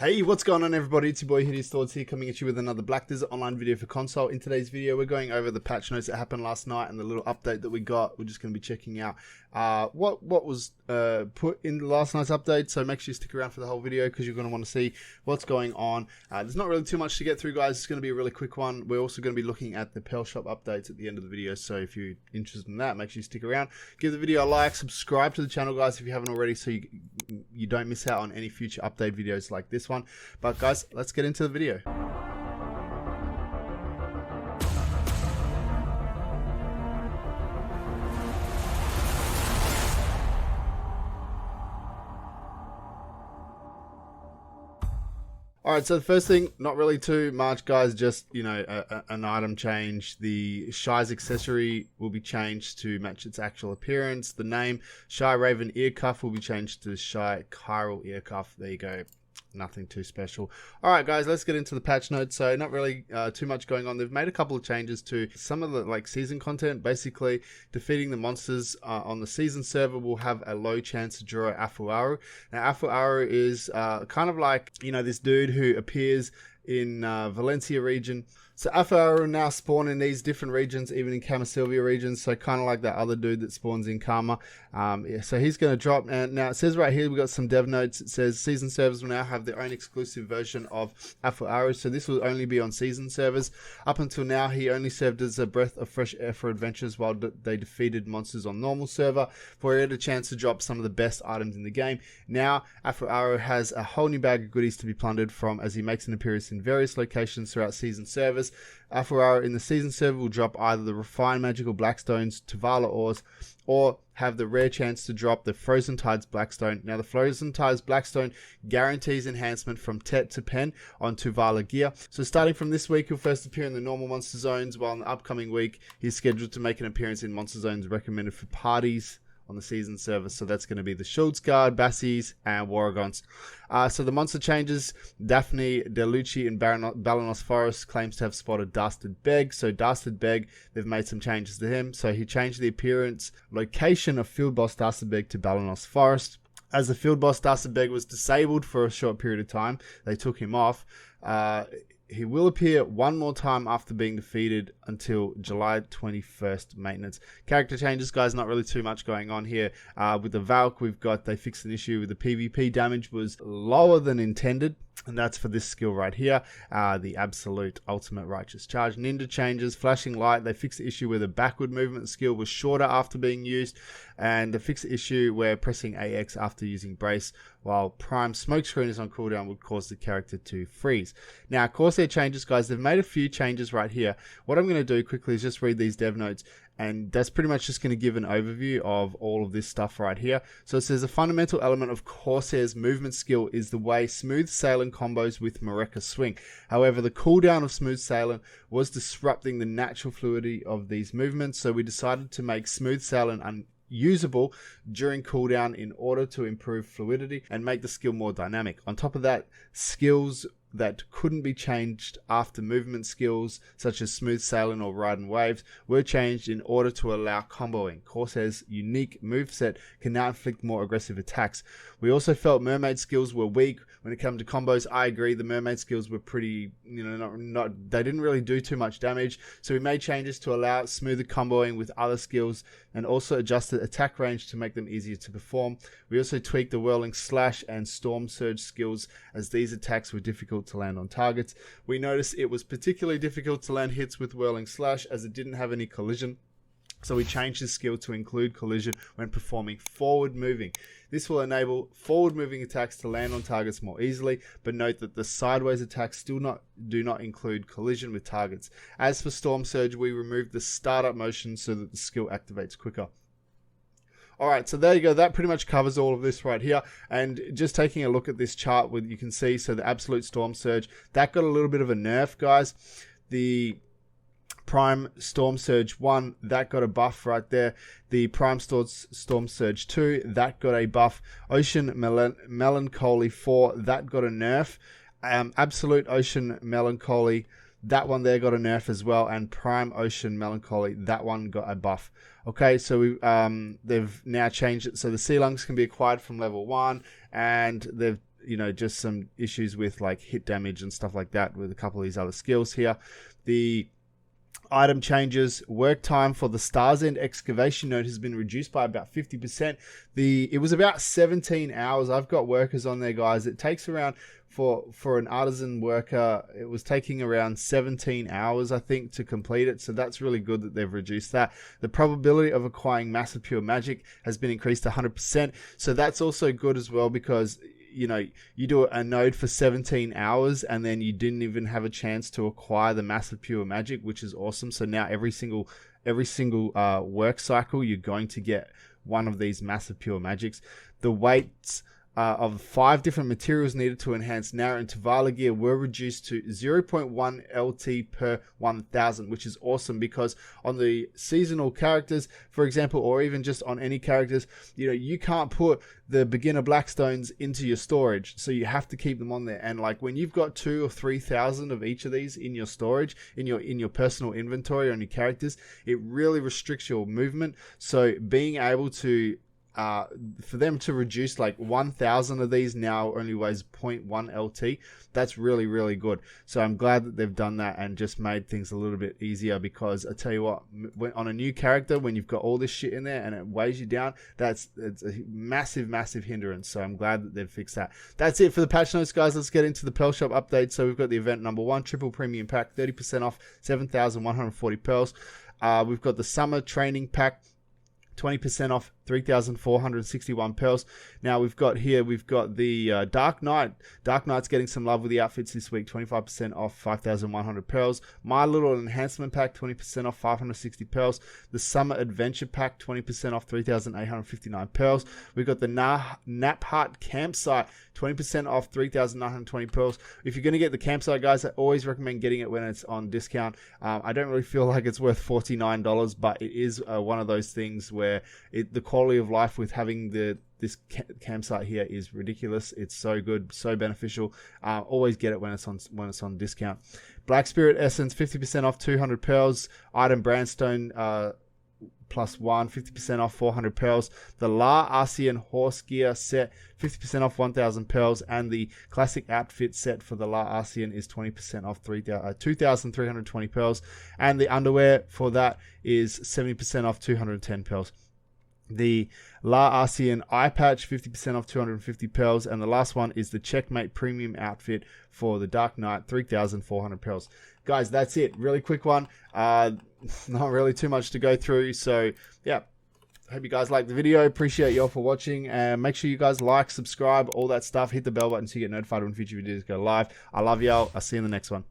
Hey, what's going on everybody? It's your boy Hideous Thoughts here, coming at you with another Black Desert online video for console. In today's video, we're going over the patch notes that happened last night and the little update that we got. We're just going to be checking out what was put in last night's update, so make sure you stick around for the whole video because you're going to want to see what's going on. There's not really too much to get through, guys. It's going to be a really quick one. We're also going to be looking at the Pearl Shop updates at the end of the video, so if you're interested in that, make sure you stick around. Give the video a like, subscribe to the channel, guys, if you haven't already, so you don't miss out on any future update videos like this one. But guys, let's get into the video. Alright, so the first thing, not really too much, guys, just, you know, an item change. The Shai's accessory will be changed to match its actual appearance. The name, Shai Raven Ear Cuff, will be changed to Shai Chiral Ear Cuff. There you go. Nothing too special. Alright guys, let's get into the patch notes. So not really too much going on. They've made a couple of changes to some of the season content. Basically, defeating the monsters on the season server will have a low chance to draw Afuaru. Now Afuaru is kind of like, you know, this dude who appears in Valencia region. So Afuaru now spawn in these different regions, even in Camasilvia regions. So kind of like that other dude that spawns in Karma. Yeah, so he's going to drop. And now it says right here, we got some dev notes. It says season servers will now have their own exclusive version of Afuaru. So this will only be on season servers. Up until now, he only served as a breath of fresh air for adventures while they defeated monsters on normal server, for he had a chance to drop some of the best items in the game. Now Afuaru has a whole new bag of goodies to be plundered from as he makes an appearance in various locations throughout season servers. Afuaru in the season server will drop either the refined magical blackstones, Tuvala ores, or have the rare chance to drop the Frozen Tides Blackstone. Now the Frozen Tides Blackstone guarantees enhancement from Tet to Pen on Tuvala gear. So starting from this week, he'll first appear in the normal monster zones, while in the upcoming week, he's scheduled to make an appearance in monster zones recommended for parties on the season server. So that's going to be the Schultzguard, Bassies, and Waragons. So the monster changes, Daphne, Delucci, and Balanos Forest claims to have spotted Dastard Beg. So Dastard Beg, they've made some changes to him. So he changed the appearance, location of Field Boss Dastard Beg to Balanos Forest. As the Field Boss Dastard Beg was disabled for a short period of time, they took him off. He will appear one more time after being defeated until July 21st maintenance. Character changes, guys, not really too much going on here. With the Valk, they fixed an issue with the PvP damage was lower than intended. And that's for this skill right here, the Absolute Ultimate Righteous Charge. Ninja changes, Flashing Light. They fixed the issue where the backward movement skill was shorter after being used. And they fixed the issue where pressing AX after using Brace while Prime Smokescreen is on cooldown would cause the character to freeze. Now, Corsair changes, guys. They've made a few changes right here. What I'm going to do quickly is just read these dev notes. And that's pretty much just going to give an overview of all of this stuff right here. So it says a fundamental element of Corsair's movement skill is the way Smooth Sailing combos with Mareka swing. However, the cooldown of Smooth Sailing was disrupting the natural fluidity of these movements. So we decided to make Smooth Sailing usable during cooldown in order to improve fluidity and make the skill more dynamic. On top of that, skills that couldn't be changed after movement skills such as Smooth Sailing or Riding Waves were changed in order to allow comboing. Corsair's unique moveset can now inflict more aggressive attacks. We also felt Mermaid skills were weak when it came to combos. I agree, the Mermaid skills were pretty, you know, they didn't really do too much damage. So we made changes to allow smoother comboing with other skills and also adjusted attack range to make them easier to perform. We also tweaked the Whirling Slash and Storm Surge skills as these attacks were difficult to land on targets. We noticed it was particularly difficult to land hits with Whirling Slash as it didn't have any collision. So we changed the skill to include collision when performing forward moving. This will enable forward moving attacks to land on targets more easily, but note that the sideways attacks still do not include collision with targets. As for Storm Surge, we removed the startup motion so that the skill activates quicker. Alright, so there you go. That pretty much covers all of this right here. And just taking a look at this chart, you can see, so the Absolute Storm Surge, that got a little bit of a nerf, guys. The Prime Storm Surge 1, that got a buff right there. The Prime Storm Surge 2, that got a buff. Ocean Melancholy 4, that got a nerf. Absolute Ocean Melancholy, that one there got a nerf as well. And Prime Ocean Melancholy, that one got a buff. Okay, so they've now changed it so the Sea Lungs can be acquired from level 1, and they've you know, just some issues with like hit damage and stuff like that with a couple of these other skills here. The item changes. Work time for the Stars End excavation node has been reduced by about 50%. It was about 17 hours. I've got workers on there, guys. It takes around, for an artisan worker, it was taking around 17 hours, I think, to complete it. So that's really good that they've reduced that. The probability of acquiring massive pure magic has been increased to 100%. So that's also good as well, because you know, you do a node for 17 hours and then you didn't even have a chance to acquire the massive pure magic, which is awesome. So now every single work cycle, you're going to get one of these massive pure magics. The weights of 5 different materials needed to enhance Nara and Tavala gear were reduced to 0.1 LT per 1000, which is awesome, because on the seasonal characters, for example, or even just on any characters, you know, you can't put the beginner Blackstones into your storage, so you have to keep them on there. And like when you've got 2,000 or 3,000 of each of these in your storage, in your personal inventory on your characters, it really restricts your movement. So being able to for them to reduce like 1,000 of these now only weighs 0.1 LT, that's really, really good. So I'm glad that they've done that and just made things a little bit easier, because I tell you what, on a new character, when you've got all this shit in there and it weighs you down, it's a massive, massive hindrance. So I'm glad that they've fixed that. That's it for the patch notes, guys. Let's get into the Pearl Shop update. So we've got the event number 1, triple premium pack, 30% off, 7,140 pearls. We've got the summer training pack, 20% off, 3,461 pearls. Now we've got the Dark Knight. Dark Knight's getting some love with the outfits this week, 25% off, 5,100 pearls. My Little Enhancement Pack, 20% off, 560 pearls. The Summer Adventure Pack, 20% off, 3,859 pearls. We've got the Nap Hut Campsite, 20% off, 3,920 pearls. If you're going to get the campsite, guys, I always recommend getting it when it's on discount. I don't really feel like it's worth $49, but it is one of those things where the quality of life with having this campsite here is ridiculous. It's so good, so beneficial. Always get it when it's on discount. Black Spirit Essence, 50% off, 200 pearls. Item Brandstone +1, 50% off, 400 pearls. The La Arsian Horse Gear set, 50% off, 1,000 pearls. And the Classic Outfit set for the La Arsian is 20% off, 2,320 pearls. And the underwear for that is 70% off, 210 pearls. The La Arsian Eye Patch, 50% off, 250 pearls. And the last one is the Checkmate Premium Outfit for the Dark Knight, 3,400 pearls. Guys, that's it. Really quick one. Not really too much to go through. So, yeah. Hope you guys liked the video. Appreciate y'all for watching. And make sure you guys like, subscribe, all that stuff. Hit the bell button so you get notified when future videos go live. I love y'all. I'll see you in the next one.